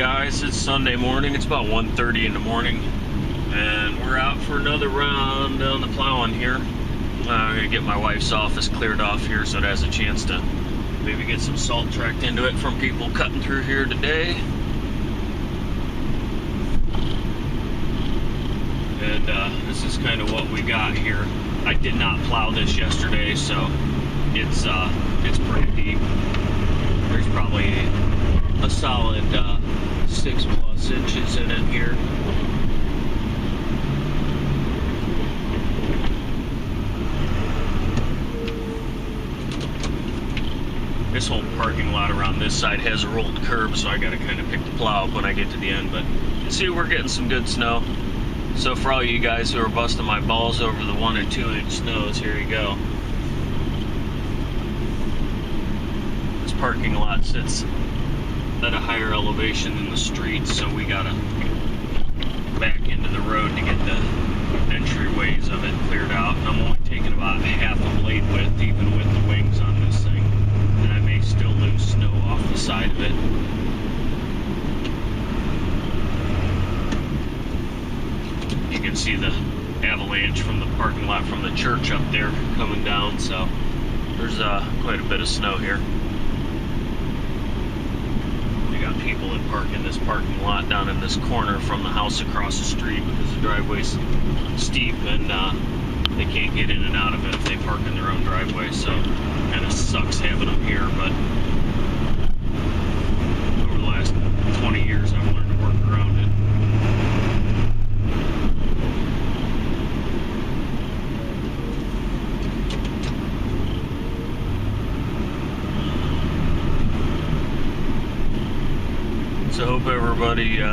guys, it's Sunday morning. It's about 1:30 in the morning, and we're out for another round on the plowing here. I'm gonna get my wife's office cleared off here so it has a chance to maybe get some salt tracked into it from people cutting through here today. And this is kind of what we got here. I did not plow this yesterday, so it's pretty deep. There's probably a solid 6+ inches in it here. This whole parking lot around this side has a rolled curb, so I gotta kind of pick the plow up when I get to the end, but you see we're getting some good snow. So for all you guys who are busting my balls over the 1 and 2 inch snows, here you go. This parking lot sits at a higher elevation than the street, so we gotta back into the road to get the entryways of it cleared out. And I'm only taking about half a blade width, even with the wings on this thing, and I may still lose snow off the side of it. You can see the avalanche from the parking lot from the church up there coming down, so there's quite a bit of snow here. People that park in this parking lot down in this corner from the house across the street because the driveway's steep and they can't get in and out of it if they park in their own driveway, so kind of sucks having them here. But over the last 20 years I've learned to work around it. So I hope everybody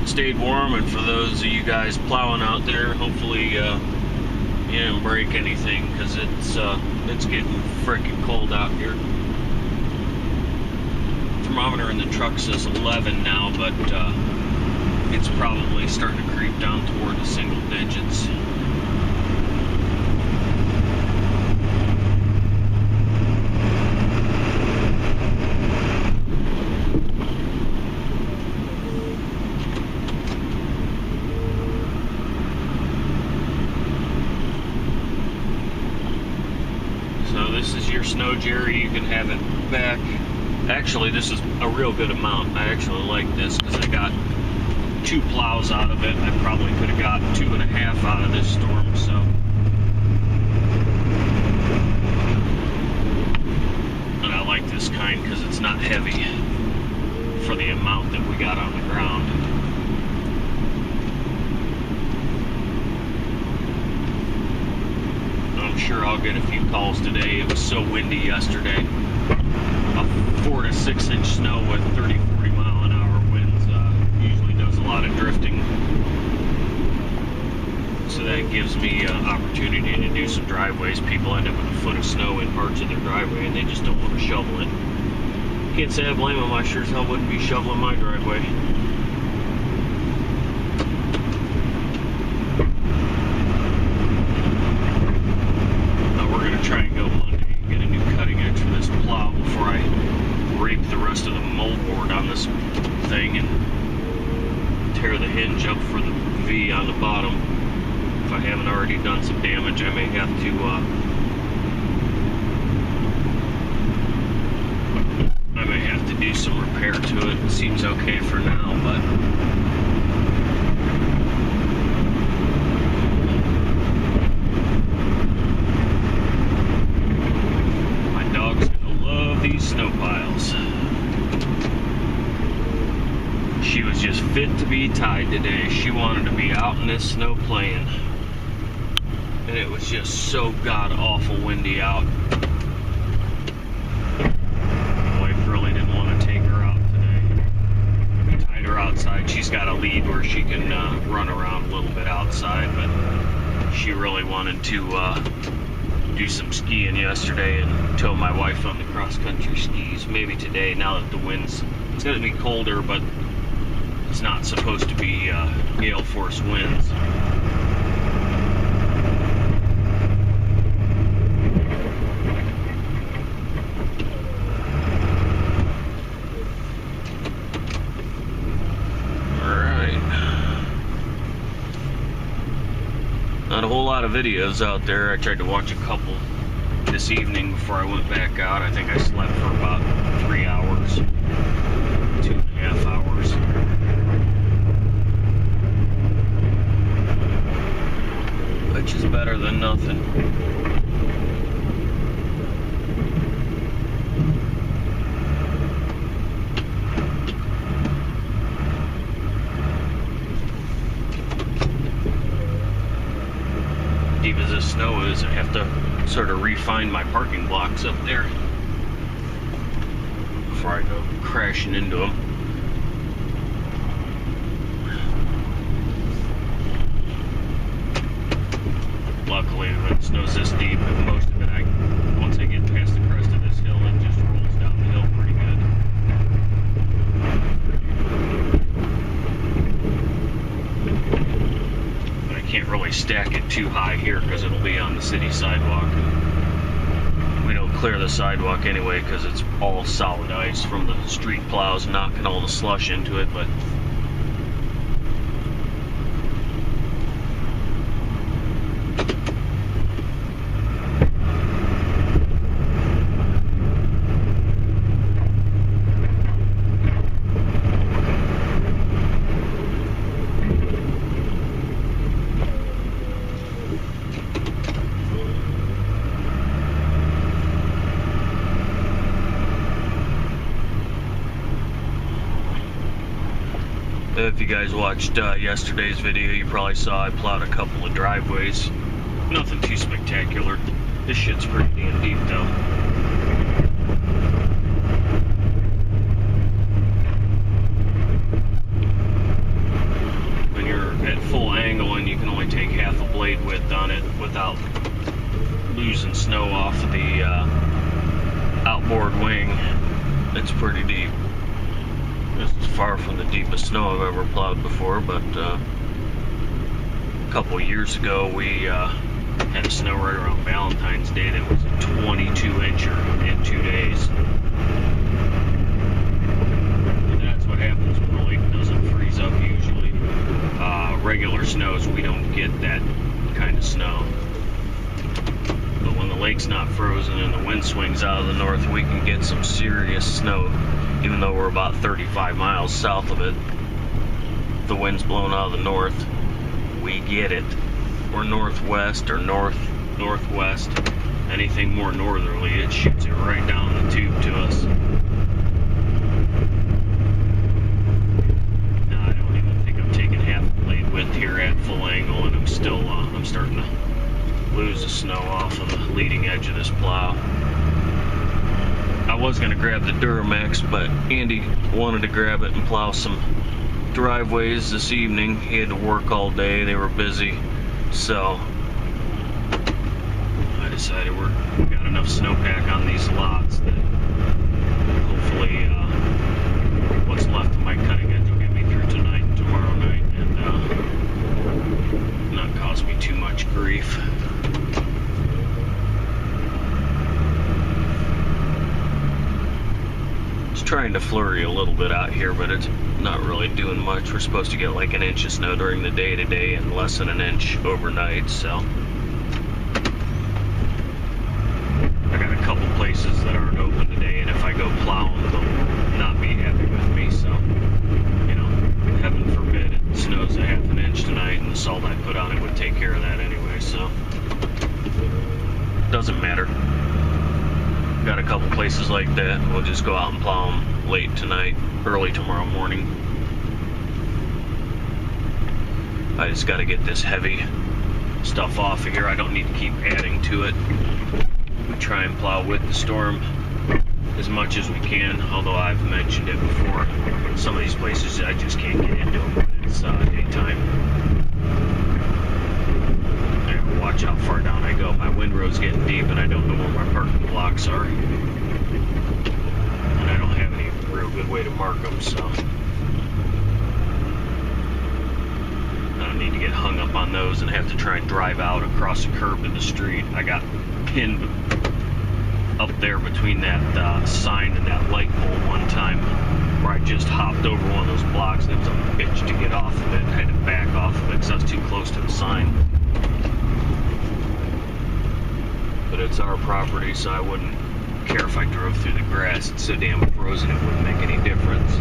stayed warm, and for those of you guys plowing out there, hopefully you didn't break anything, because it's getting freaking cold out here. Thermometer in the truck says 11 now, but it's probably starting to creep down toward the single digits. This is your snow, Jerry. You can have it back. Actually, this is a real good amount. I actually like this because I got 2 plows out of it. I probably could have got 2.5 out of this storm, so. And I like this kind because it's not heavy for the amount that we got on the ground. I'm sure I'll get a few calls today. It was so windy yesterday. A 4 to 6 inch snow with 30-40 mile an hour winds usually does a lot of drifting. So that gives me opportunity to do some driveways. People end up with a foot of snow in parts of their driveway and they just don't want to shovel it. Can't say I blame them. I sure as hell wouldn't be shoveling my driveway. Try and go Monday and get a new cutting edge for this plow before I rake the rest of the moldboard on this thing and tear the hinge up for the V on the bottom. If I haven't already done some damage, I may have to do some repair to it. It seems okay for now, but these snow piles. She was just fit to be tied today. She wanted to be out in this snow playing. And it was just so god-awful windy out. My wife really didn't want to take her out today. We tied her outside. She's got a lead where she can run around a little bit outside, but she really wanted to do some skiing yesterday and tow my wife on the cross-country skis. Maybe today, now that the winds, it's going to be colder, but it's not supposed to be gale force winds. of videos out there. I tried to watch a couple this evening before I went back out. I think I slept for about 3 hours, 2.5 hours. Which is better than nothing. Deep as this snow is, I have to sort of refine my parking blocks up there before I go crashing into them. Luckily, when it snows this deep, most of it, once I get past the crest of this hill, it just rolls down the hill pretty good. But I can't really stack it too high here because it'll be on the city sidewalk. We don't clear the sidewalk anyway because it's all solid ice from the street plows knocking all the slush into it, but if you guys watched yesterday's video, you probably saw I plowed a couple of driveways. Nothing too spectacular. This shit's pretty damn deep though. When you're at full angle and you can only take half a blade width on it without losing snow off of the outboard wing, it's pretty deep. This is far from the deepest snow I've ever plowed before, but a couple of years ago we had snow right around Valentine's Day that was a 22-incher in 2 days. And that's what happens when the lake doesn't freeze up usually. Regular snows, we don't get that kind of snow. But when the lake's not frozen and the wind swings out of the north, we can get some serious snow. Even though we're about 35 miles south of it, the wind's blowing out of the north, we get it. Or northwest or northwest, anything more northerly, it shoots it right down the tube to us. Now, I don't even think I'm taking half a blade width here at full angle, and I'm still, I'm starting to lose the snow off of the leading edge of this plow. I was going to grab the Duramax, but Andy wanted to grab it and plow some driveways this evening. He had to work all day, they were busy, so I decided we got enough snowpack on these lots that hopefully what's left of my cutting edge will get me through tonight and tomorrow night and not cause me too much grief. Trying to flurry a little bit out here, but it's not really doing much. We're supposed to get like an inch of snow during the day today and less than an inch overnight, so I got a couple places that aren't open today, and if I go plowing, they'll not be happy with me. So, you know, heaven forbid it snows a half an inch tonight, and the salt I put on it would take care of that anyway, so doesn't matter. Got a couple places like that. We'll just go out and plow them late tonight, early tomorrow morning. I just got to get this heavy stuff off of here. I don't need to keep adding to it. We try and plow with the storm as much as we can, although I've mentioned it before. Some of these places I just can't get into them when it's daytime. Watch how far down I go. My windrow's getting deep and I don't know where my parking blocks are. And I don't have any real good way to mark them, so I don't need to get hung up on those and have to try and drive out across the curb to the street. I got pinned up there between that sign and that light pole one time where I just hopped over one of those blocks and it was a bitch to get off of it. I had to back off of it because I was too close to the sign. but it's our property, so I wouldn't care if I drove through the grass. It's so damn frozen it wouldn't make any difference.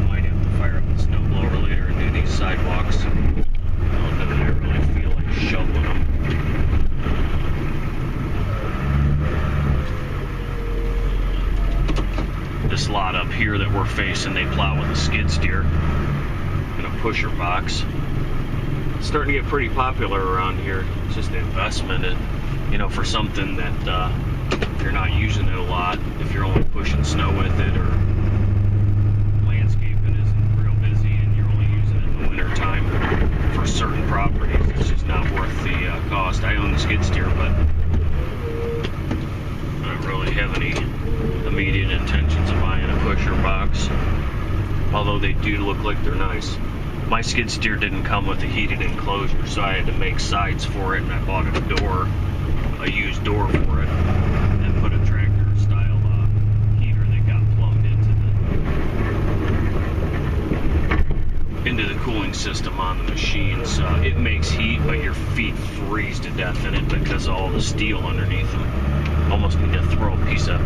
Might have to fire up the snowblower later and do these sidewalks. Although I really feel like shoveling them. This lot up here that we're facing, they plow with a skid steer and a pusher box. It's starting to get pretty popular around here. It's just an investment in, you know, for something that if you're not using it a lot, if you're only pushing snow with it, or landscaping isn't real busy and you're only using it in the winter time for certain properties, it's just not worth the cost. I own the skid steer, but I don't really have any immediate intentions of buying a pusher box, although they do look like they're nice. My skid steer didn't come with a heated enclosure, so I had to make sides for it, and I bought a door, a used door for it, and put a tractor style heater that got plumbed into the cooling system on the machine. So it makes heat, but your feet freeze to death in it because of all the steel underneath them. Almost need to throw a piece of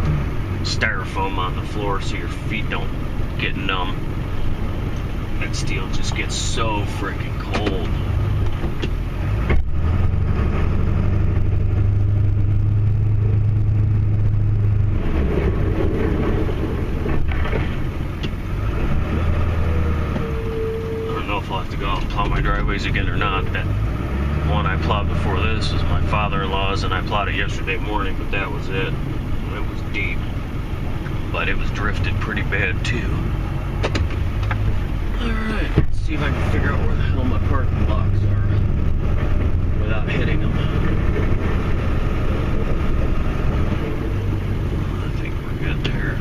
styrofoam on the floor so your feet don't get numb. That steel just gets so freaking cold. I don't know if I'll have to go out and plow my driveways again or not. That one I plowed before this was my father-in-law's, and I plowed it yesterday morning, but that was it. It was deep, but it was drifted pretty bad too. Alright, let's see if I can figure out where the hell my parking blocks are without hitting them. I think we're good there.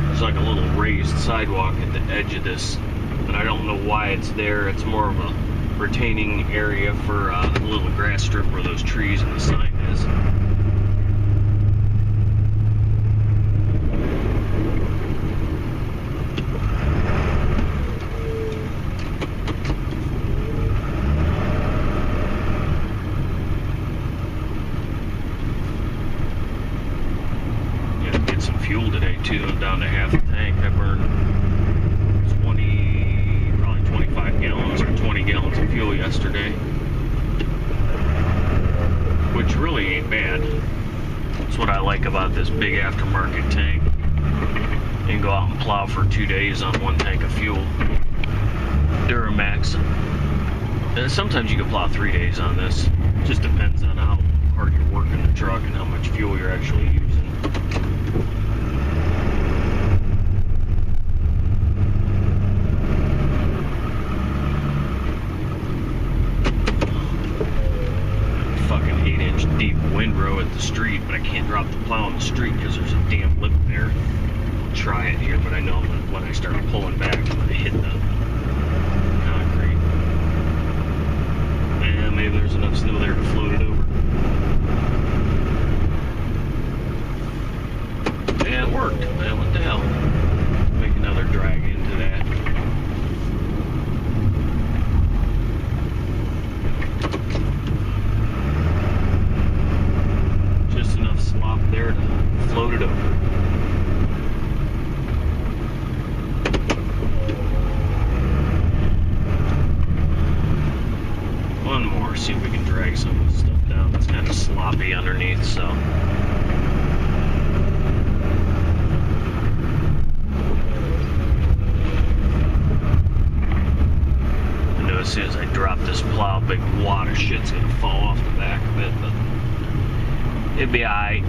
There's like a little raised sidewalk at the edge of this, and I don't know why it's there. It's more of a retaining area for a little grass strip where those trees and the sign is. Fuel today too. I'm down to half a tank. I burned 25 gallons or 20 gallons of fuel yesterday, which really ain't bad. That's what I like about this big aftermarket tank. You can go out and plow for 2 days on one tank of fuel. Duramax. And sometimes you can plow 3 days on this. It just depends on how hard you're working the truck and how much fuel you're actually using. Deep windrow at the street, but I can't drop the plow on the street because there's a damn lip there. I'll try it here, but I know when I start pulling back, I'm going to hit the concrete. And maybe there's enough snow there to float it over. Yeah, it worked. Man, what the hell? Make another drag into that. Slop there to float it over. One more, see if we can drag some of this stuff down. It's kind of sloppy underneath, so. I know as soon as I drop this plow, a big wad of shit's gonna fall off the back of it, but it'd be alright.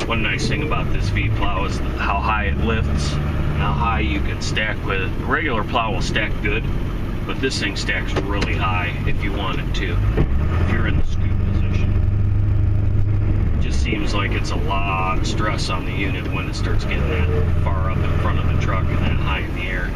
One nice thing about this V-plow is how high it lifts and how high you can stack with it. The regular plow will stack good, but this thing stacks really high if you want it to. If you're in the scoop position. It just seems like it's a lot of stress on the unit when it starts getting that far up in front of the truck and that high in the air.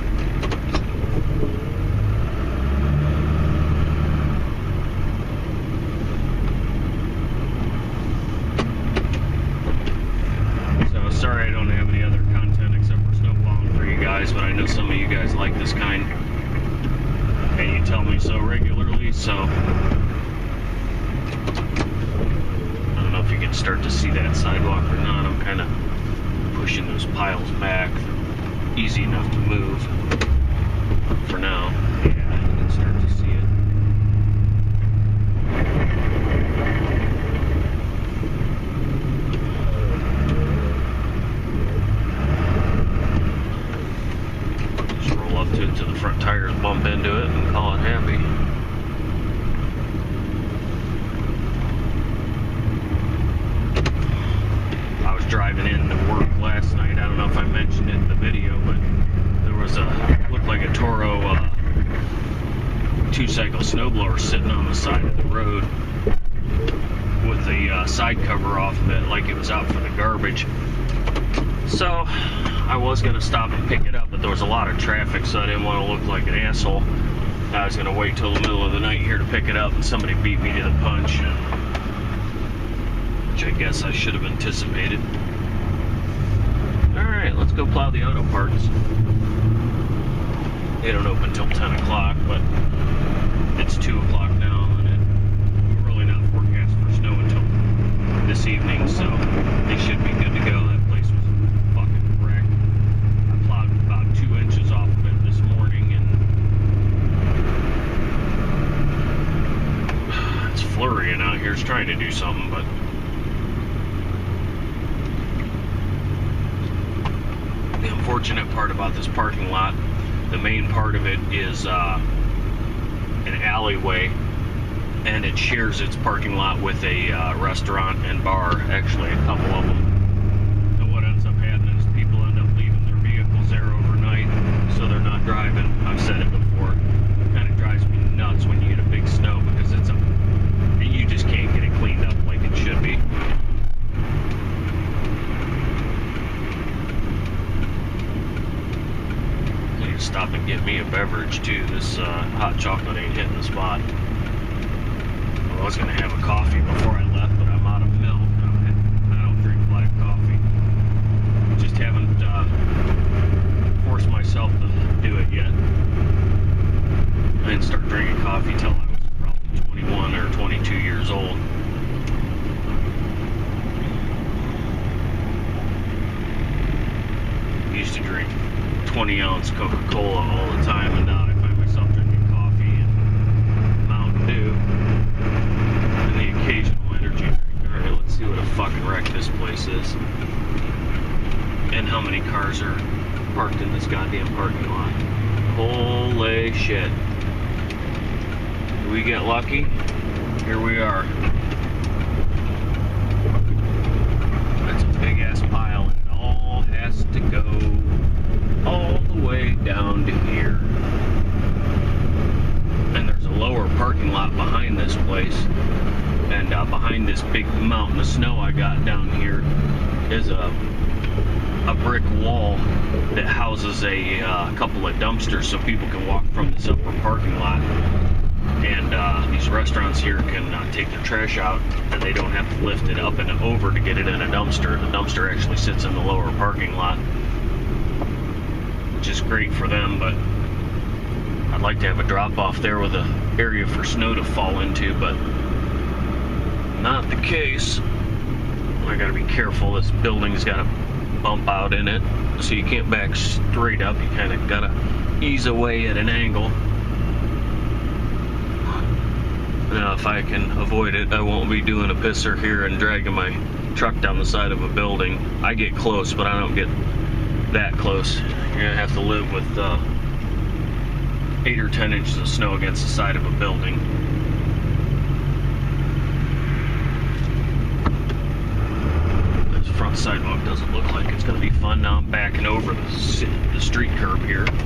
so regularly, so I don't know if you can start to see that sidewalk or not. I'm kind of pushing those piles back. Easy enough to move for now. Yeah, you can start to see it. Just roll up to it till the front tires bump into it and call it happy. I was driving in to work last night. I don't know if I mentioned it in the video, but there was looked like a Toro 2-cycle snowblower sitting on the side of the road with the side cover off of it like it was out for the garbage. So I was going to stop and pick it up, but there was a lot of traffic, so I didn't want to look like an asshole. I was going to wait till the middle of the night here to pick it up, and somebody beat me to the punch, which I guess I should have anticipated. Alright, let's go plow the auto parts. They don't open until 10 o'clock, but it's 2 o'clock now, and we're really not forecast for snow until this evening, so they should be good to go. That place was fucking wrecked. I plowed about 2 inches off of it this morning, and it's flurrying out here. It's trying to do something, but the unfortunate part about this parking lot, the main part of it is an alleyway, and it shares its parking lot with a restaurant and bar, actually a couple of them. And what ends up happening is people end up leaving their vehicles there overnight, so they're not driving. I've said it before. It kind of drives me nuts when you get a big snow, because you just can't get it cleaned up like it should be. Stop and get me a beverage too. This hot chocolate ain't hitting the spot. Well, I was gonna have a coffee before I left, but I'm out of milk. I don't drink black coffee. Just haven't forced myself to do it yet. I didn't start drinking coffee till I was probably 21 or 22 years old. I used to drink 20-ounce Coca-Cola all the time, and now I find myself drinking coffee and Mountain Dew and the occasional energy drink. Alright, let's see what a fucking wreck this place is, and how many cars are parked in this goddamn parking lot. Holy shit. Did we get lucky? Here we are. That's a big ass pile, and it all has to go all the way down to here. And there's a lower parking lot behind this place, and behind this big mountain of snow I got down here is a brick wall that houses a couple of dumpsters, so people can walk from this upper parking lot, and these restaurants here can take their trash out, and they don't have to lift it up and over to get it in a dumpster. The dumpster actually sits in the lower parking lot, which is great for them, but I'd like to have a drop off there with an area for snow to fall into, but not the case. I gotta be careful. This building's got a bump out in it, so you can't back straight up. You kind of gotta ease away at an angle. Now, if I can avoid it, I won't be doing a pisser here and dragging my truck down the side of a building. I get close, but I don't get that close. You're gonna have to live with 8 or 10 inches of snow against the side of a building. This front sidewalk doesn't look like it's gonna be fun. Now I'm backing over the street curb here. Come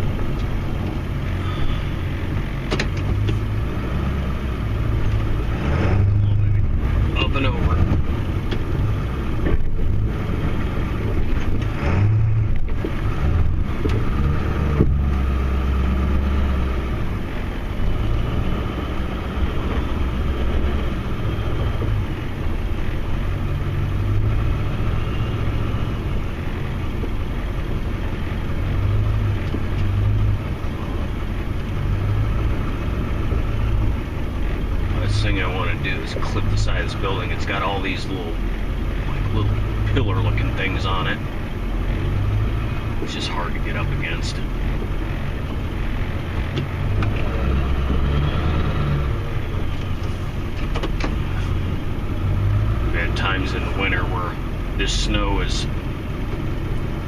on, baby. Up and over. thing I want to do is clip the side of this building. It's got all these little pillar looking things on it, which is hard to get up against. We had times in the winter where this snow is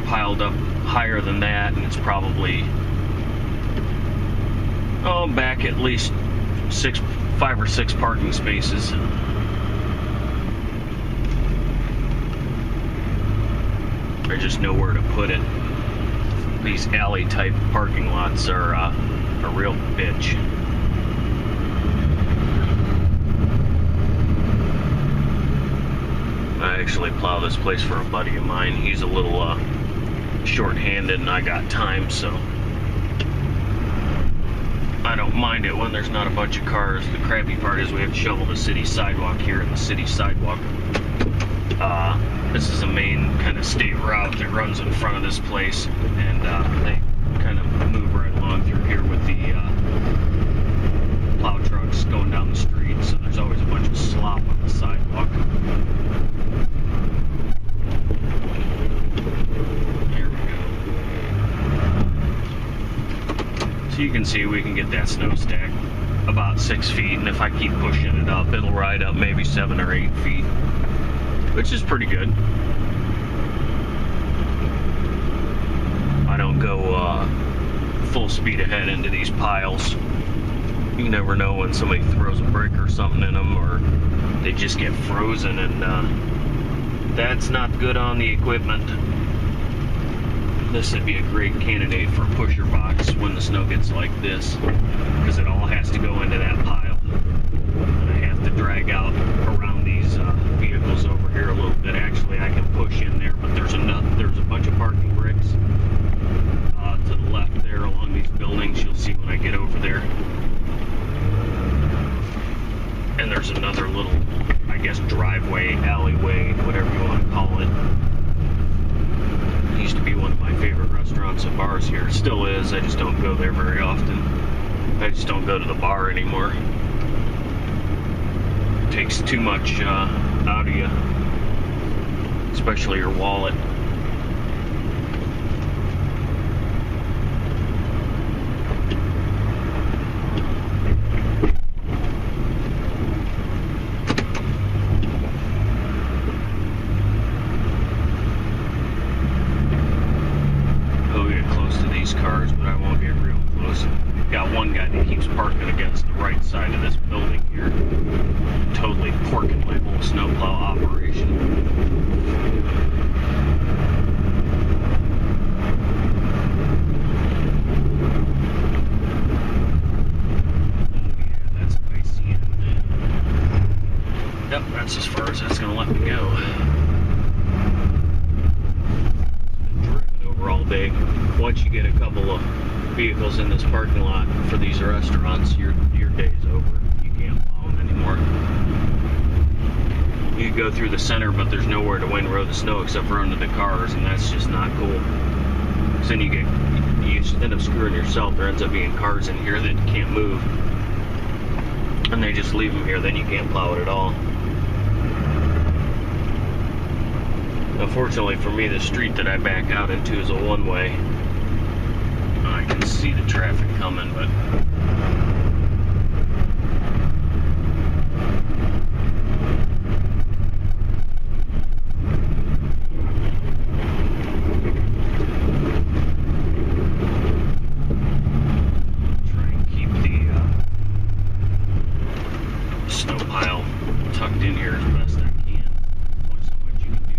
piled up higher than that, and it's probably back at least 5 or 6 parking spaces. There's just nowhere to put it. These alley type parking lots are a real bitch. I actually plow this place for a buddy of mine. He's a little short-handed and I got time, so I don't mind it when there's not a bunch of cars. The crappy part is we have to shovel the city sidewalk here, and the city sidewalk, this is a main kind of state route that runs in front of this place, and they kind of move right along through here with the plow trucks going down the street, so there's always a bunch of slop on the sidewalk. There we go. So you can see we can get that snow stack about 6 feet, and if I keep pushing it up, it'll ride up maybe 7 or 8 feet, which is pretty good. I don't go full speed ahead into these piles. You never know when somebody throws a brick or something in them, or they just get frozen, and that's not good on the equipment. This would be a great candidate for a pusher box when the snow gets like this, because it all has to go into that pile. And I have to drag out around these vehicles over here a little bit. Actually, I can push in there, but there's a bunch of parking bricks to the left there along these buildings. You'll see when I get over there. And there's another little, I guess, driveway, alleyway, whatever you want to call it. It used to be one of my favorite restaurants and bars here. It still is. I just don't go there very often. I just don't go to the bar anymore. It takes too much out of you, especially your wallet. Cars, but I won't get real close. Got one guy that keeps parking against the right side of this building here, totally porking my whole snowplow operation. Yeah, that's icy. Yep, that's as far as that's gonna let me go. Driving over all day. Once you get a couple of vehicles in this parking lot for these restaurants, your day's over. You can't plow them anymore. You go through the center, but there's nowhere to windrow the snow except for under the cars, and that's just not cool. So then you end up screwing yourself. There ends up being cars in here that can't move, and they just leave them here. Then you can't plow it at all. Unfortunately for me, the street that I back out into is a one-way. I can see the traffic coming, but try and keep the snow pile tucked in here as best I can. There's only so much you can do.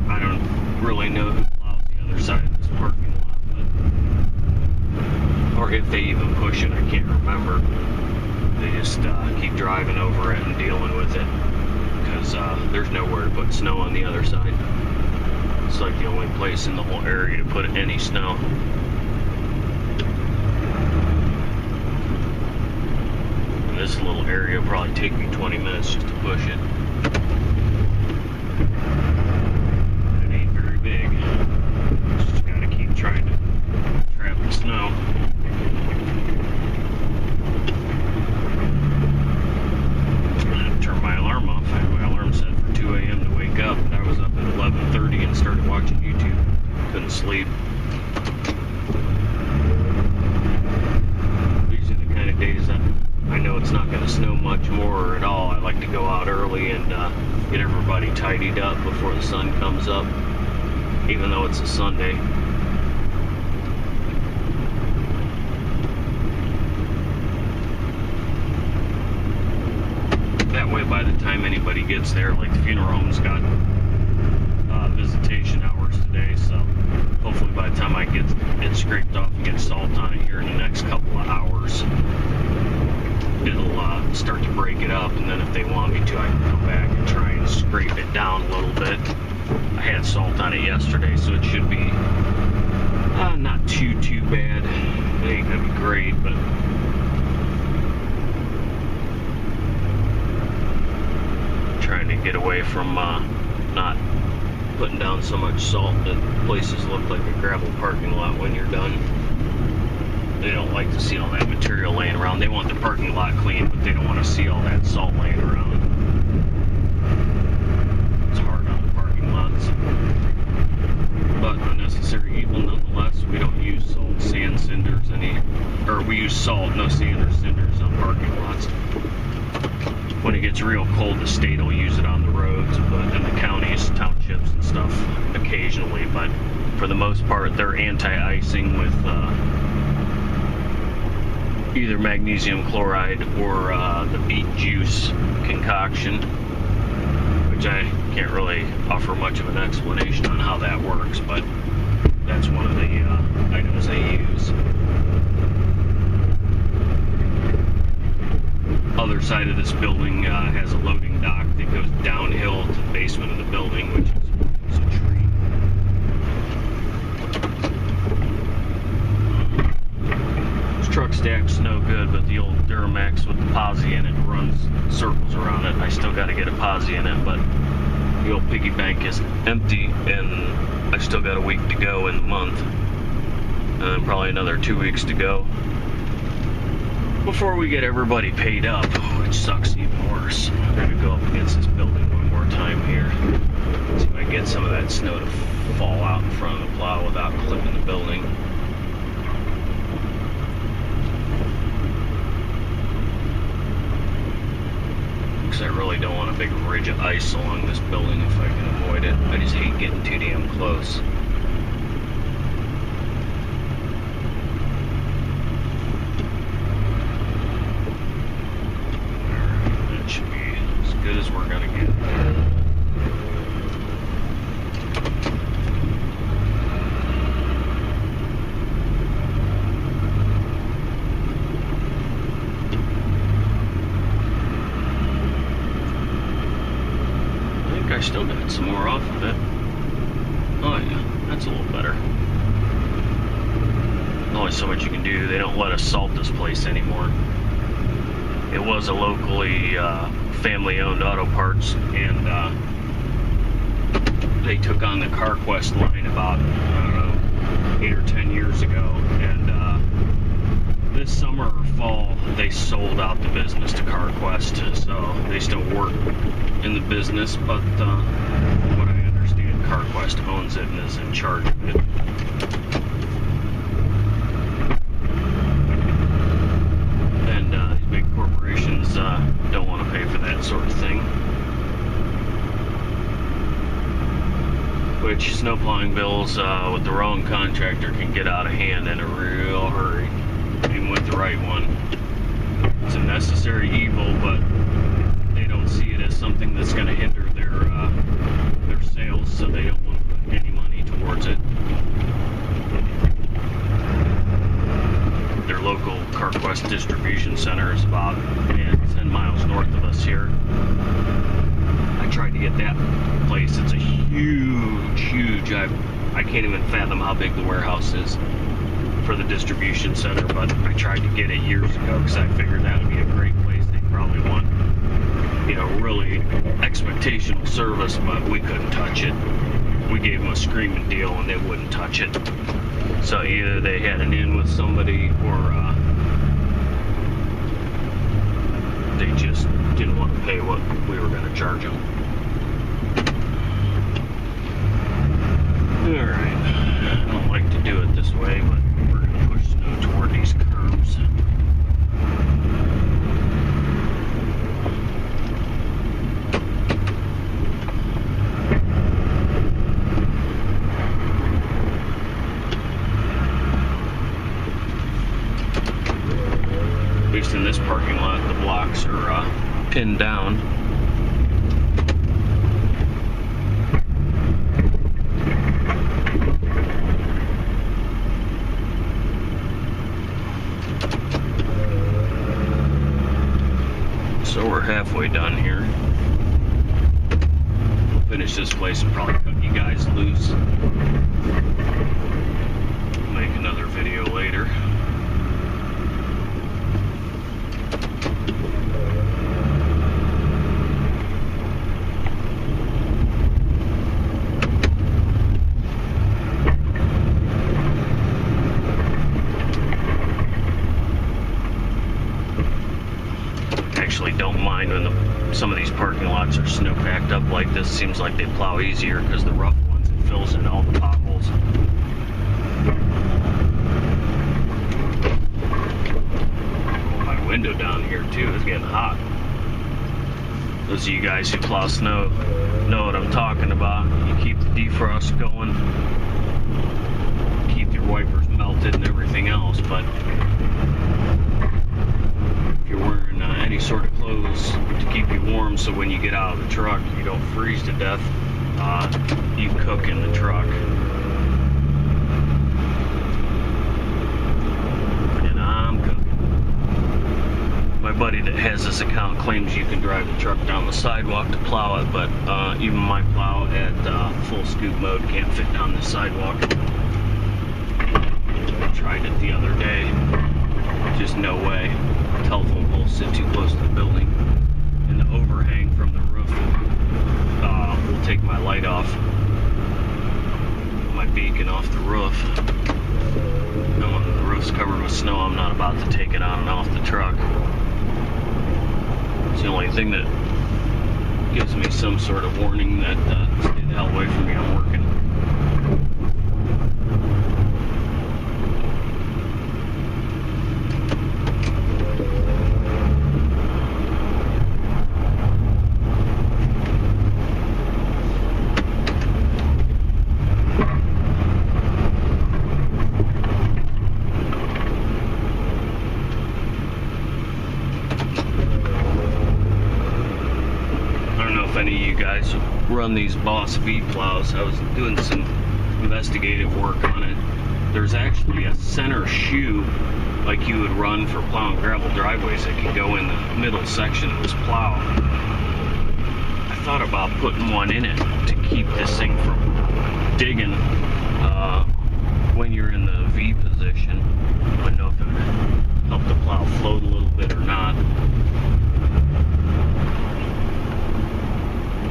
I don't really know who plows the other side of this parking lot, or if they even push it, I can't remember. They just keep driving over it and dealing with it, because there's nowhere to put snow on the other side. It's like the only place in the whole area to put any snow. And this little area will probably take me 20 minutes just to push it. It ain't very big. Just gotta keep trying to trap the snow. I know it's not going to snow much more or at all. I like to go out early and get everybody tidied up before the sun comes up, even though it's a Sunday. That way, by the time anybody gets there, like the funeral home's got visitation hours today, so hopefully by the time I get it scraped off and get salt on it here in the next couple of hours, it'll start to break it up, and then if they want me to, I can come back and try and scrape it down a little bit. I had salt on it yesterday, so it should be not too bad. It ain't gonna be great, but trying to get away from not putting down so much salt that places look like a gravel parking lot when you're done. They don't like to see all that material laying around. They want the parking lot clean, but they don't want to see all that salt laying around. It's hard on the parking lots. But unnecessary evil nonetheless. We don't use salt, sand, cinders, we use salt, no sand or cinders on parking lots. When it gets real cold, the state will use it on the roads, but in the counties, townships and stuff occasionally, but for the most part they're anti-icing with either magnesium chloride or the beet juice concoction, which I can't really offer much of an explanation on how that works, but that's one of the items they use. Other side of this building has a loading dock that goes downhill to the basement of the building, which is a tree. This truck stack's no good, but the old Duramax with the posi in it runs circles around it. I still got to get a posi in it, but the old piggy bank is empty, and I still got a week to go in the month, and probably another 2 weeks to go before we get everybody paid up, which sucks even worse. I'm going to go up against this building one more time here. See if I can get some of that snow to fall out in front of the plow without clipping the building. Because I really don't want a big ridge of ice along this building if I can avoid it. I just hate getting too damn close. Good as we're gonna get. I think I still got some more off of it. Oh yeah, that's a little better. Only so much you can do. They don't let us salt this place anymore. It was a locally family-owned auto parts, and they took on the CarQuest line about, I don't know, 8 or 10 years ago, and this summer or fall they sold out the business to CarQuest, so they still work in the business, but from what I understand, CarQuest owns it and is in charge of it. Corporations don't want to pay for that sort of thing, which snowplowing bills with the wrong contractor can get out of hand in a real hurry, even with the right one. It's a necessary evil, but they don't see it as something that's going to hinder their sales, so they don't want to put any money towards it. Their local CarQuest distribution center is about 10 miles north of us here. I tried to get that place. It's a huge, I can't even fathom how big the warehouse is for the distribution center, but I tried to get it years ago because I figured that would be a great place. They probably want, really expectational service, but we couldn't touch it. We gave them a screaming deal and they wouldn't touch it. So either they had an in with somebody, or they just didn't want to pay what we were going to charge them. Alright, I don't like to do it this way, but we're going to push snow toward these curves. least in this parking lot, the blocks are pinned down. So we're halfway done here. We'll finish this place and probably cut you guys loose. Make another video later. Actually don't mind when some of these parking lots are snow packed up like this. Seems like they plow easier because the rough ones, it fills in all the potholes. Roll my window down here too, it's getting hot. Those of you guys who plow snow know what I'm talking about. You keep the defrost going, keep your wipers melted and everything else, but if you're wearing any sort of clothes to keep you warm so when you get out of the truck you don't freeze to death, you cook in the truck. And I'm cooking. My buddy that has this account claims you can drive the truck down the sidewalk to plow it, but even my plow at full scoop mode can't fit down the sidewalk. I tried it the other day. Just no way. Telephone poles sit too close to the building, and the overhang from the roof will take my light off, my beacon off the roof. And when the roof's covered with snow, I'm not about to take it on and off the truck. It's the only thing that gives me some sort of warning that stay the hell away from me, I'm working. Any of you guys run these Boss V plows. I was doing some investigative work on it. There's actually a center shoe like you would run for plowing gravel driveways that can go in the middle section of this plow. I thought about putting one in it to keep this thing from digging when you're in the V position. I don't know if it would help the plow float a little bit or not.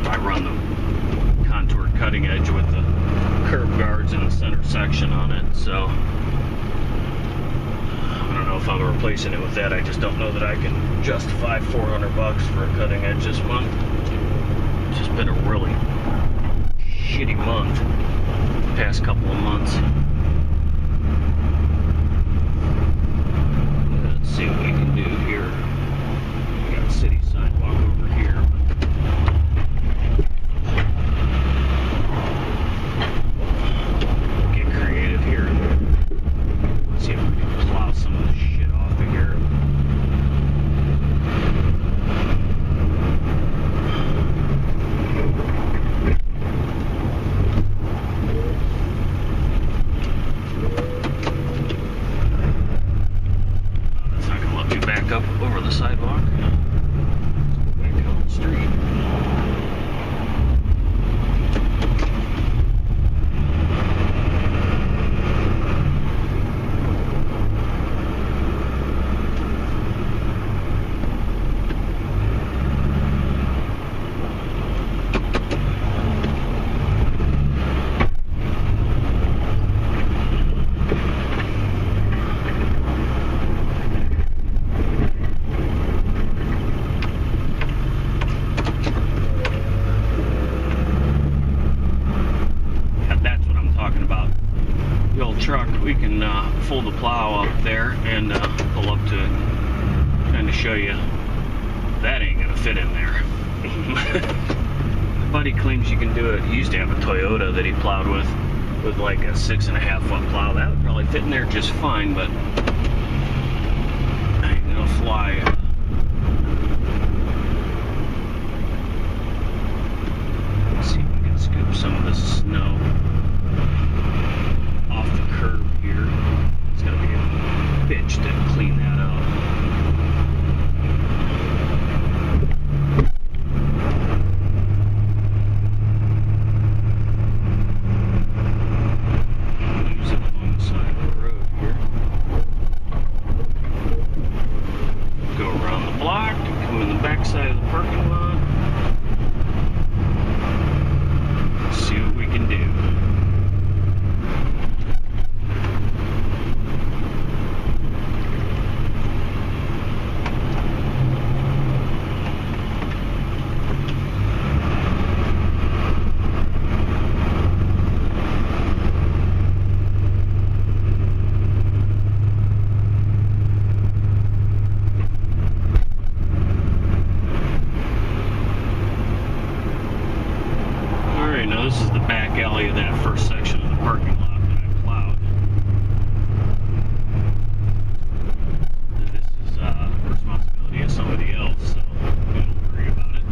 I run the contoured cutting edge with the curb guards in the center section on it, so I don't know if I'm replacing it with that. I just don't know that I can justify $400 for a cutting edge this month. It's just been a really shitty month, the past couple of months. Let's see what we can do here. We got city sidewalk over here. Up over the sidewalk, back down the street. We can fold the plow up there and pull up to it, kind of show you that ain't gonna fit in there. My buddy claims you can do it. He used to have a Toyota that he plowed with like a 6.5 foot plow. That would probably fit in there just fine, but ain't gonna fly. backside of the parking lot. See what we can do. Now this is the back alley of that first section of the parking lot that I plowed. And this is the responsibility of somebody else, so don't worry about it.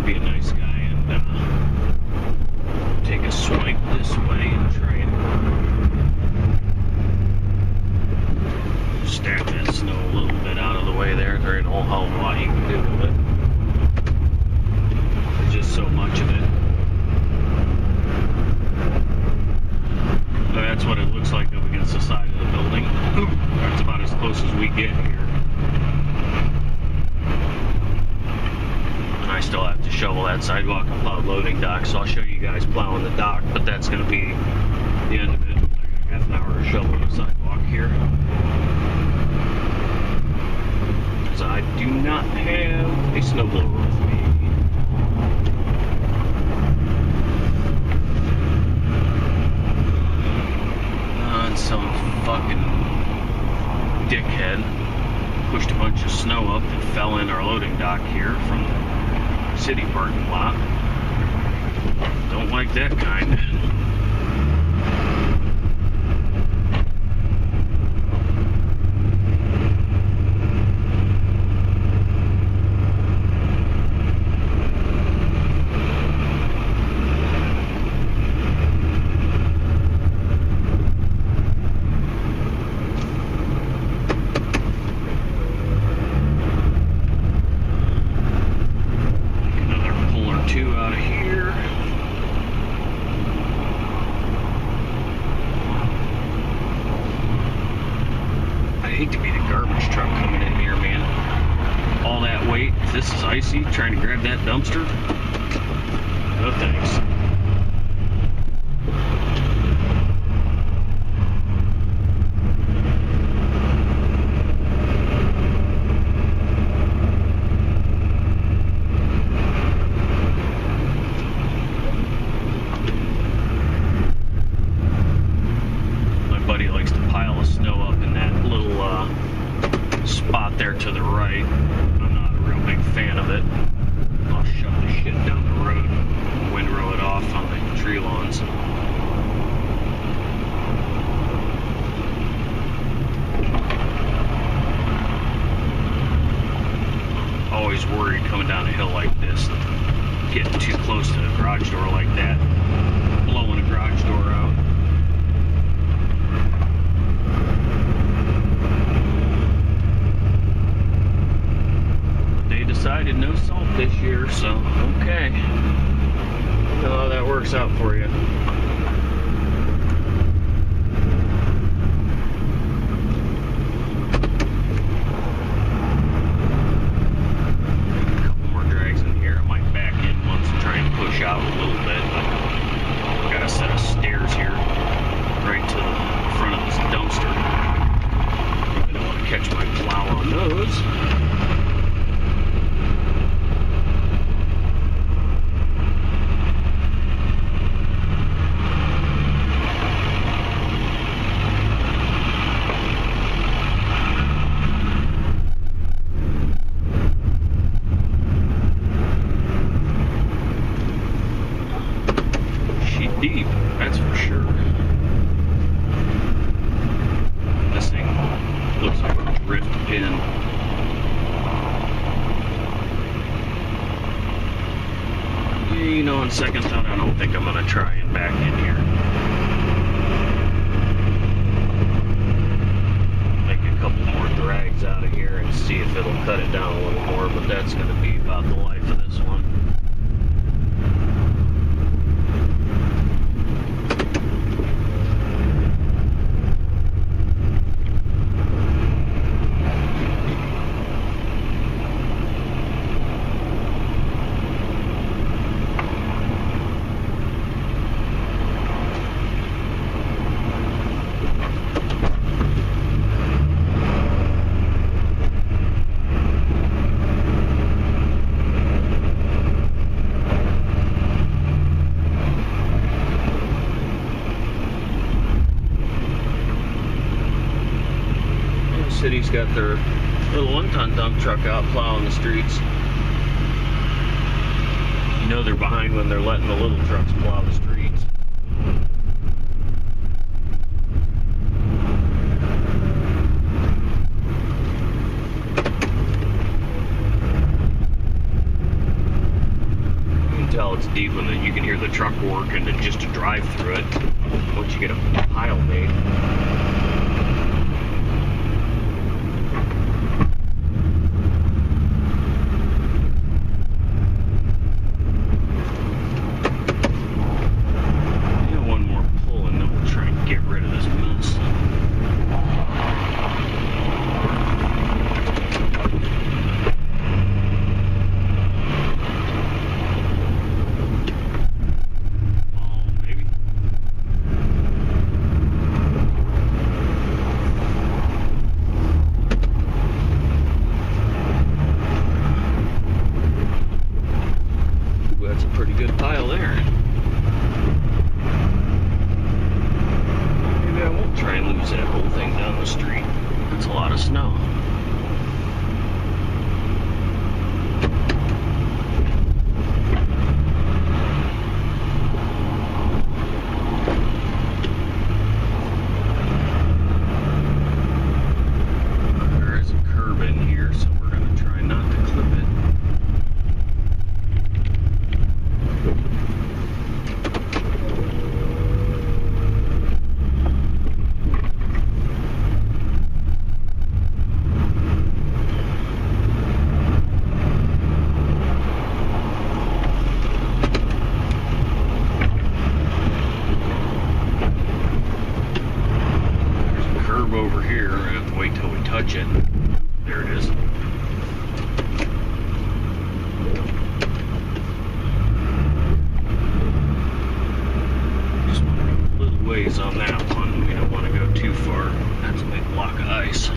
Be a nice guy and take a swipe this way and try and stack that snow a little bit out of the way there. There ain't a whole hell of a lot you can do with it. Just so much of it. So that's what it looks like up against the side of the building. That's about as close as we get here. And I still have to shovel that sidewalk and plow loading dock, so I'll show you guys plowing the dock, but that's going to be the end of it. I got half an hour to shovel the sidewalk here. Because I do not have a snowblower with me. Some fucking dickhead pushed a bunch of snow up and fell in our loading dock here from the city parking lot. Don't like that kind. I hate to be the garbage truck coming in here, man. All that weight, if this is icy, trying to grab that dumpster. No thanks. Buddy likes to pile of snow up in that little spot there to the right. I'm not a real big fan of it. I'll shove the shit down the road and windrow it off on the tree lawns. Always worried coming down a hill like this, getting too close to the garage door like that, blowing a garage door out. Decided no salt this year, so okay. You know how that works out for you. A couple more drags in here. I might back in once and try and push out a little bit. I've got a set of stairs here right to the front of this dumpster. I don't want to catch my plow on those. Deep, that's for sure. This thing looks like a drift pin. You know, on second thought, I don't think I'm gonna try and back in here. Make a couple more drags out of here and see if it'll cut it down a little more, but that's gonna be about the life of this one. everybody's got their little 1-ton dump truck out plowing the streets. You know they're behind when they're letting the little trucks plow the streets. You can tell it's deep when you can hear the truck working and just to drive through it once you get a pile made. Over here, I have to wait till we touch it. There it is. Just want to go a little ways on that one. We don't want to go too far. That's a big block of ice.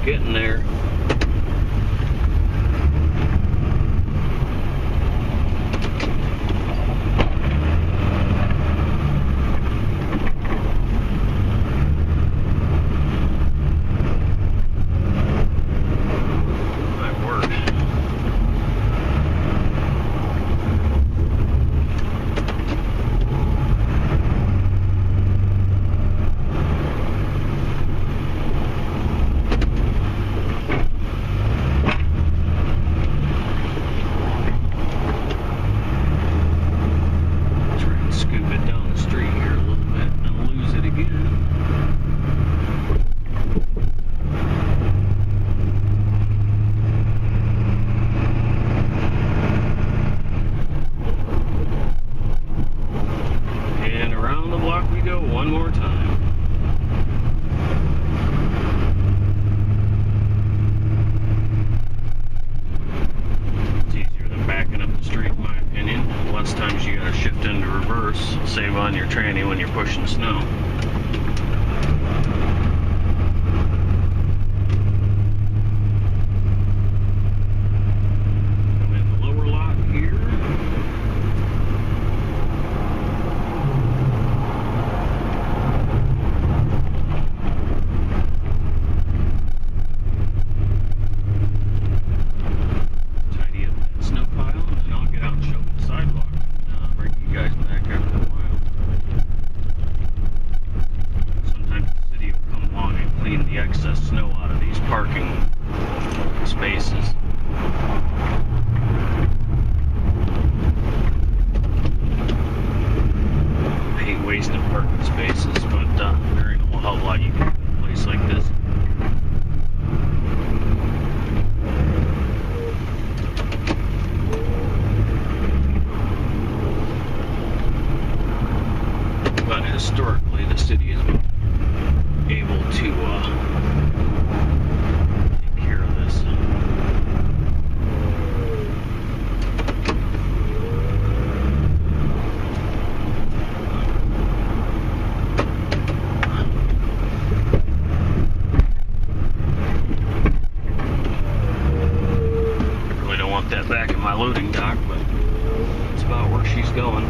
Getting there. Might work. One more time. It's easier than backing up the street, in my opinion. Less times you gotta shift into reverse, save on your tranny when you're pushing snow. I'm in the lower lot here. loading dock, but that's about where she's going.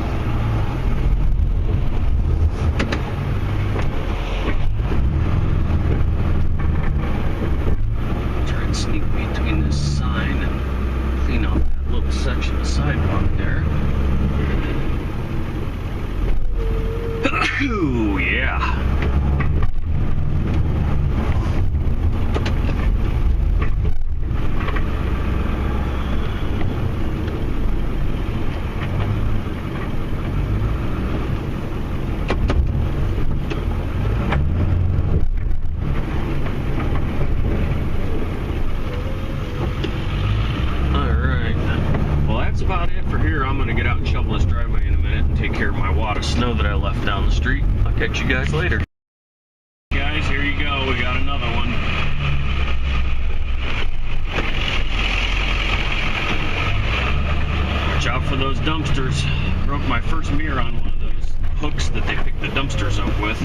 Try and sneak between this sign and clean up that little section of sidewalk there. Ooh, yeah. About it for here. I'm gonna get out and shovel this driveway in a minute and take care of my wad of snow that I left down the street. I'll catch you guys later. Guys, here you go. We got another one. Watch out for those dumpsters. Broke my first mirror on one of those hooks that they pick the dumpsters up with.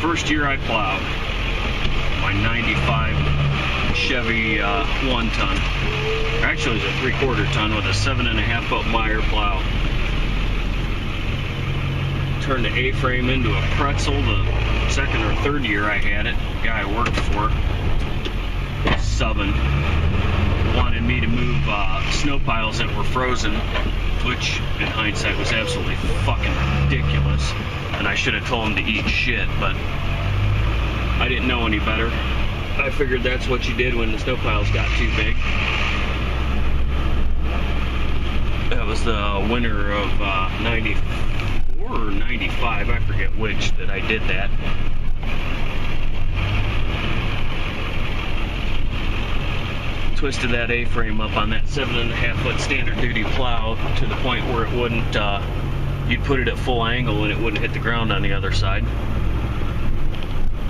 First year I plowed my 95 Chevy 1-ton. Actually, it's a 3/4 ton with a 7.5 foot Meyer plow. Turned the A-frame into a pretzel the second or third year I had it. The guy I worked for, subbing, wanted me to move snow piles that were frozen, which in hindsight was absolutely fucking ridiculous. And I should have told him to eat shit, but I didn't know any better. I figured that's what you did when the snow piles got too big. That was the winter of 94 or 95, I forget which, that I did that. Twisted that A-frame up on that 7.5 foot standard duty plow to the point where it wouldn't, you'd put it at full angle and it wouldn't hit the ground on the other side.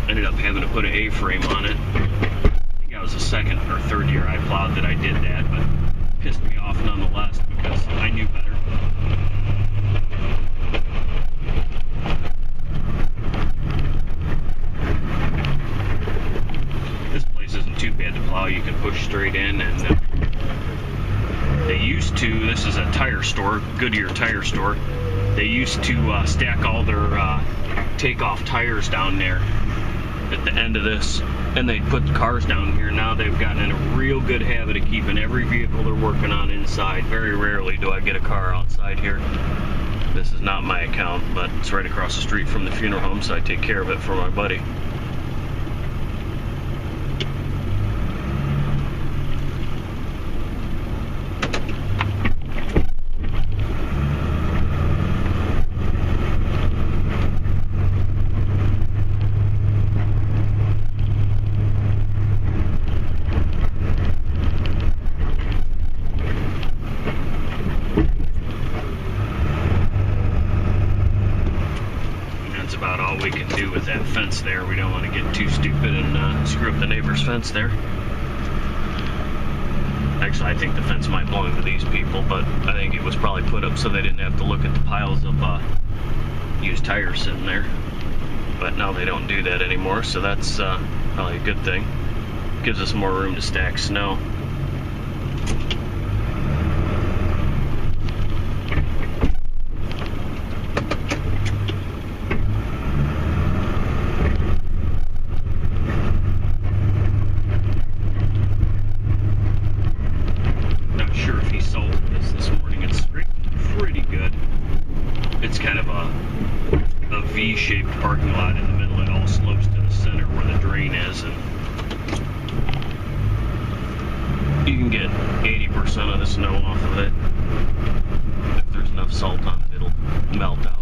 Ended up having to put an A-frame on it. I think that was the second or third year I plowed that I did that, but it pissed me off nonetheless because I knew better. This place isn't too bad to plow. You can push straight in, and they used to, this is a tire store, Goodyear tire store. They used to stack all their takeoff tires down there at the end of this, and they'd put the cars down here. Now they've gotten in a real good habit of keeping every vehicle they're working on inside. Very rarely do I get a car outside here. This is not my account, but it's right across the street from the funeral home, so I take care of it for my buddy. About all we can do with that fence there. We don't want to get too stupid and screw up the neighbor's fence there. Actually, I think the fence might belong to these people, but I think it was probably put up so they didn't have to look at the piles of used tires sitting there. But now they don't do that anymore, so that's probably a good thing. Gives us more room to stack snow. V-shaped parking lot in the middle. It all slopes to the center where the drain is, and you can get 80% of the snow off of it. If there's enough salt on it, it'll melt out.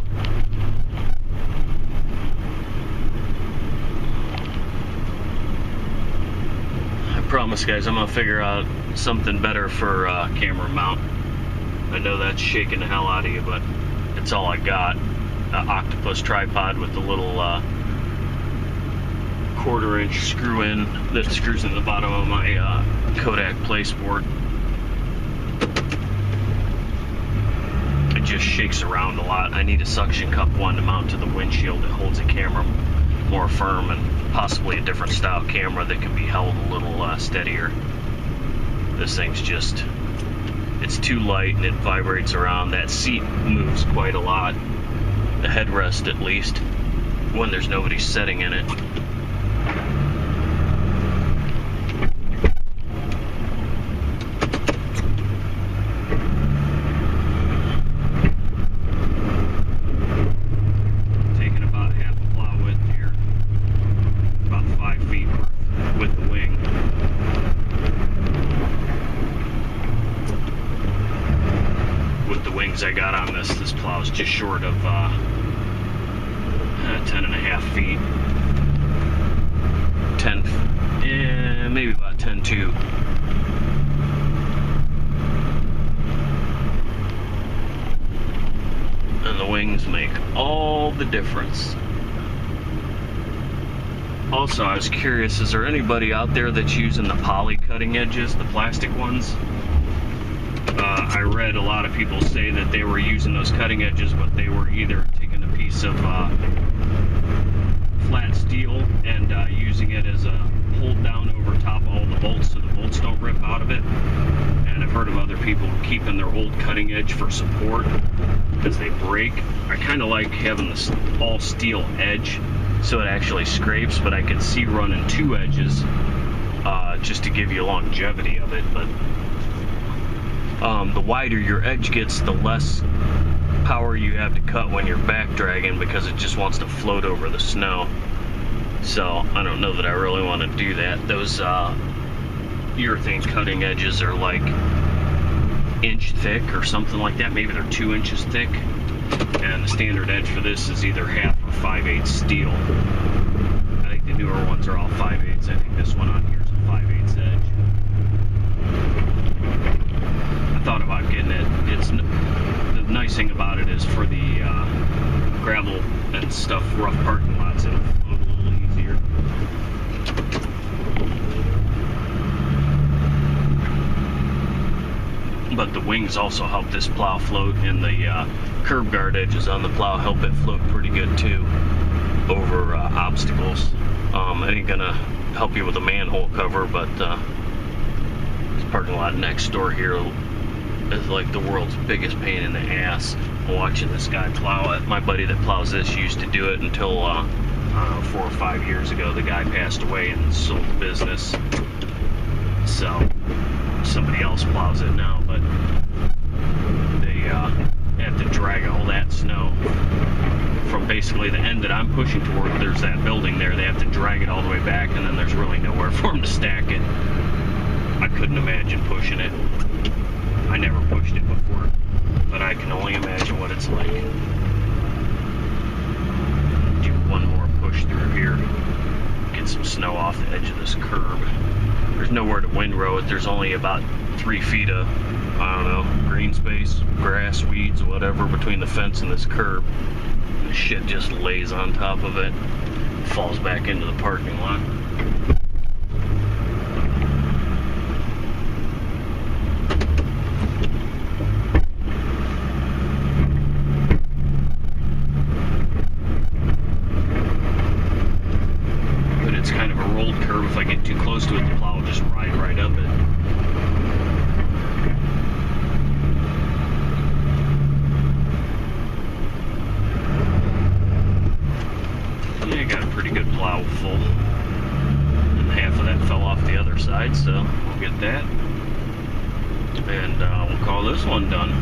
I promise, guys, I'm gonna figure out something better for camera mount. I know that's shaking the hell out of you, but it's all I got. Octopus tripod with the little 1/4-inch screw in that screws in the bottom of my Kodak PlaySport. just shakes around a lot. I need a suction cup one to mount to the windshield that holds the camera more firm, and possibly a different style camera that can be held a little steadier. This thing's just, it's too light and it vibrates around. That seat moves quite a lot, the headrest at least, when there's nobody sitting in it. Taking about half a plow width here, about 5 feet with the wing. With the wings I got on this plow is just short of 10.5 feet. 10, maybe about 10.2. And the wings make all the difference. Also, I was curious, is there anybody out there that's using the poly cutting edges, the plastic ones? I read a lot of people say that they were using those cutting edges, but they were either taking a piece of flat steel and using it as a hold down over top of all the bolts so the bolts don't rip out of it. And I've heard of other people keeping their old cutting edge for support as they break. I kind of like having this all steel edge so it actually scrapes, but I could see running 2 edges just to give you longevity of it. But the wider your edge gets, the less power you have to cut when you're back dragging, because it just wants to float over the snow. So I don't know that I really want to do that. Those urethane cutting edges are like inch thick or something like that. Maybe they're 2 inches thick, and the standard edge for this is either 1/2 or 5/8 steel. I think the newer ones are all 5/8. I think this one on here is a 5/8 edge. I thought about getting it. It's the nice thing about it is for the gravel and stuff, rough parking lots, it'll float a little easier. But the wings also help this plow float, and the curb guard edges on the plow help it float pretty good too over obstacles. It ain't gonna help you with a manhole cover, but this parking lot next door here is like the world's biggest pain in the ass. Watching this guy plow it. My buddy that plows this used to do it until I don't know, 4 or 5 years ago. The guy passed away and sold the business, so somebody else plows it now. But they have to drag all that snow from basically the end that I'm pushing toward. There's that building there. They have to drag it all the way back, and then there's really nowhere for them to stack it. I couldn't imagine pushing it. I never pushed it before, but I can only imagine what it's like. Do one more push through here, get some snow off the edge of this curb. There's nowhere to windrow it. There's only about 3 feet of, I don't know, green space, grass, weeds, whatever, between the fence and this curb. The shit just lays on top of it, falls back into the parking lot. If I get too close to it, the plow will just ride right up it. Yeah, I got a pretty good plow full. And half of that fell off the other side, so we'll get that. And we'll call this one done.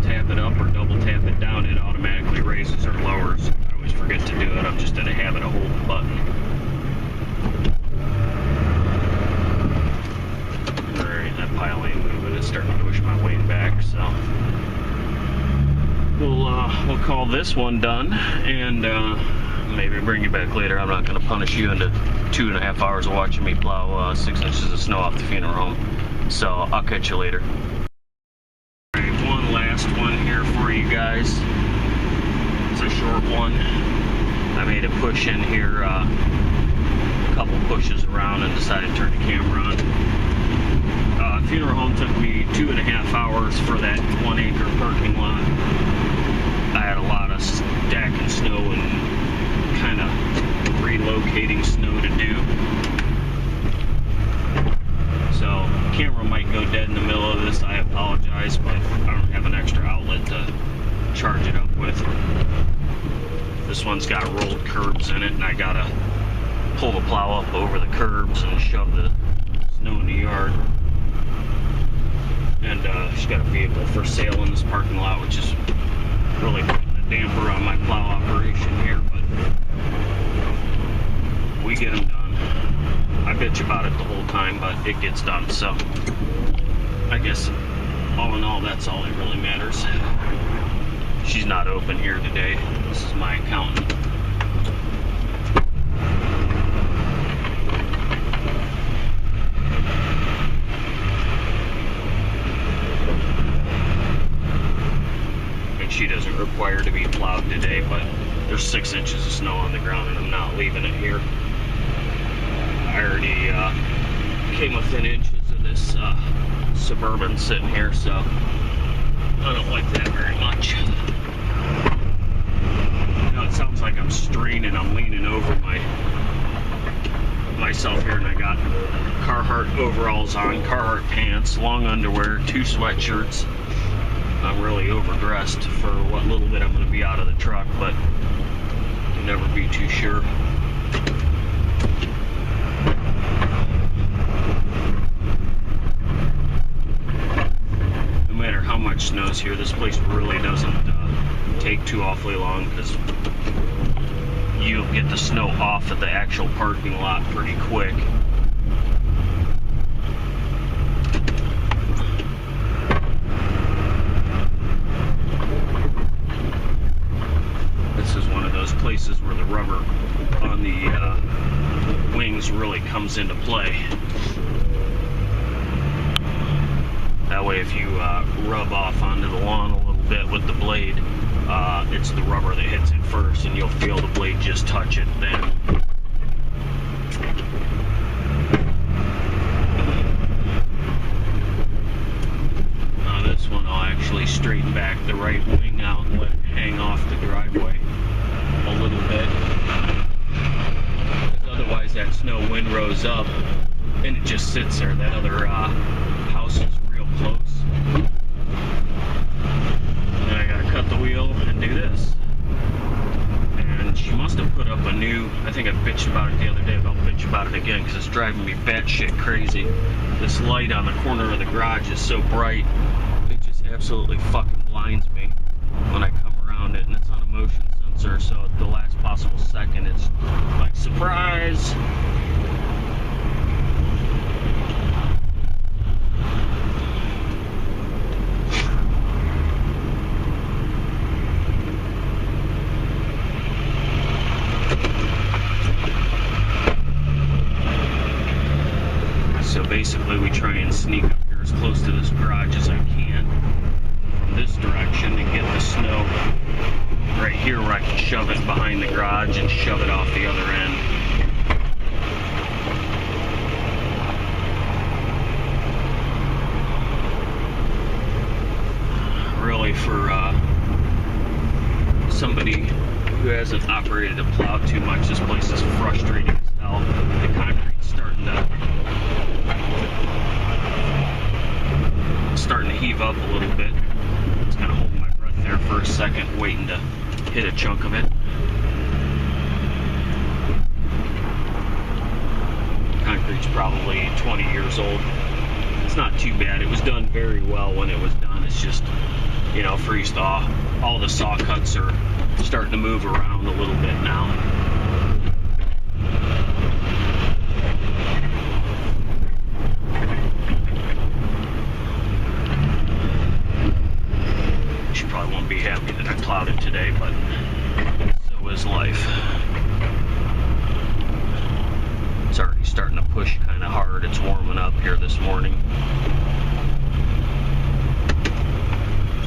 Tap it up or double tap it down, it automatically raises or lowers. I always forget to do it. I'm just in a habit of holding the button. Alright, that pile ain't moving. It's starting to push my weight back, so we'll call this one done, and maybe bring you back later. I'm not going to punish you into 2.5 hours of watching me plow 6 inches of snow off the funeral home. So I'll catch you later. Last one here for you guys. a short one. I made a push in here, a couple pushes around, and decided to turn the camera on. Funeral home took me 2.5 hours for that 1 acre parking lot. I had a lot of stacking snow and kind of relocating snow to do. So, camera might go dead in the middle of this. I apologize, but I don't have an extra outlet to charge it up with. This one's got rolled curbs in it, and I gotta pull the plow up over the curbs and shove the snow in the yard. And she's got a vehicle for sale in this parking lot, which is really putting a damper on my plow operation here, but we get them done. I bitch about it the whole time, but it gets done, so I guess all in all, that's all that really matters. She's not open here today. This is my accountant. And she doesn't require to be plowed today, but there's 6 inches of snow on the ground and I'm not leaving it here. I already came within inches of this Suburban sitting here, so I don't like that very much. You know, it sounds like I'm straining. I'm leaning over myself here, and I got Carhartt overalls on, Carhartt pants, long underwear, 2 sweatshirts. I'm really overdressed for what little bit I'm going to be out of the truck, but you can never be too sure. No matter how much snow's here, this place really doesn't take too awfully long, because you'll get the snow off at the actual parking lot pretty quick. This is one of those places where the rubber on the wings really comes into play. That way, if you rub off onto the lawn a little bit with the blade, it's the rubber that hits it first, and you'll feel the blade just touch it then. This one I'll actually straighten back the right wing out and let it hang off the driveway a little bit. Because otherwise that snow windrows up and it just sits there. That other house is real close. And then I gotta cut the wheel and do this. And she must have put up a new, I think I bitched about it the other day, but I'll bitch about it again because it's driving me batshit crazy. This light on the corner of the garage is so bright, it just absolutely fucking blinds me when I come around it, and it's on a motion sensor, so at the last possible second it's like, surprise! So basically we try and sneak up here as close to this garage as I can from this direction and get the snow right here where I can shove it behind the garage and shove it off the other end. Really, for somebody who hasn't operated a plow too much, this place is frustrating as hell. The concrete's starting to heave up a little bit. It's kind of holding my breath there for a second, waiting to hit a chunk of it. Concrete's probably 20 years old. It's not too bad. It was done very well when it was done. It's just, you know, freeze thaw. All the saw cuts are starting to move around a little bit now. She probably won't be happy that I plowed it today, but so is life. It's already starting to push kind of hard. It's warming up here this morning.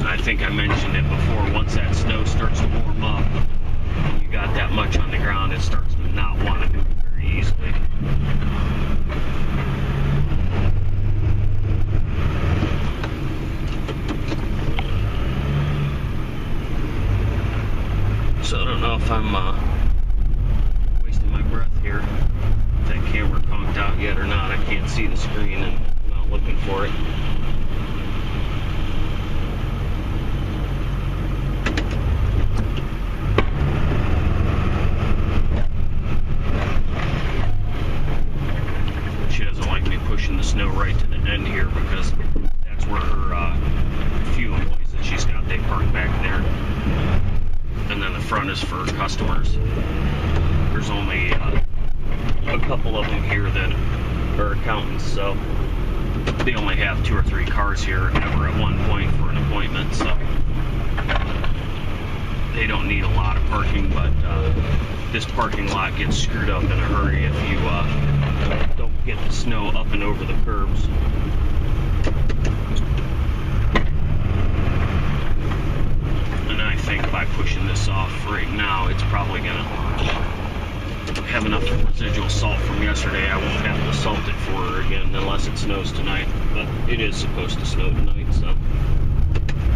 I think I mentioned it before, once that snow starts to warm up, and you got that much on the ground, it starts to not want to move very easily. So I don't know if I'm wasting my breath here, if that camera conked out yet or not. I can't see the screen and I'm not looking for it. She doesn't like me pushing the snow right to the end here because that's where her few employees that she's got, they park back there. And then the front is for customers. There's only a couple of them here that are accountants, so they only have 2 or 3 cars here ever at one point for an appointment, so they don't need a lot of parking, but this parking lot gets screwed up in a hurry if you don't get the snow up and over the curbs. I think by pushing this off right now, it's probably gonna have enough residual salt from yesterday. I won't have to salt it for her again unless it snows tonight, but it is supposed to snow tonight, so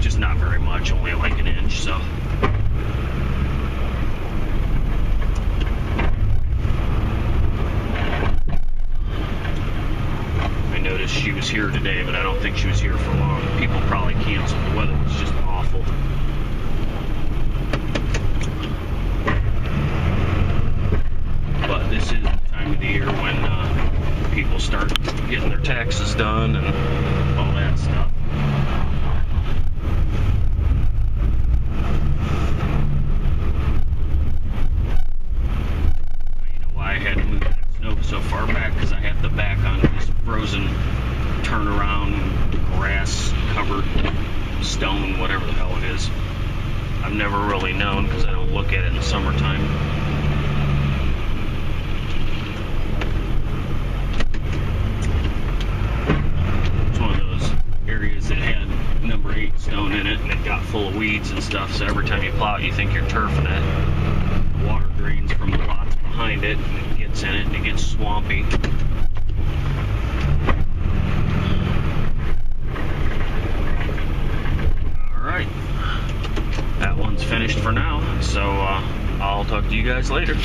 just not very much, only like an inch. So I noticed she was here today, but I don't think she was here for long. People probably canceled. The weather was just awful. This is the time of the year when people start getting their taxes done and all that stuff. You know why I had to move that snow so far back? Because I have to back onto this frozen turnaround, grass covered stone, whatever the hell it is. I've never really known because I don't look at it in the summertime. That had number 8 stone in it and it got full of weeds and stuff, so every time you plow it you think you're turfing it. The water drains from the lots behind it and it gets in it and it gets swampy. Alright, that one's finished for now, so I'll talk to you guys later.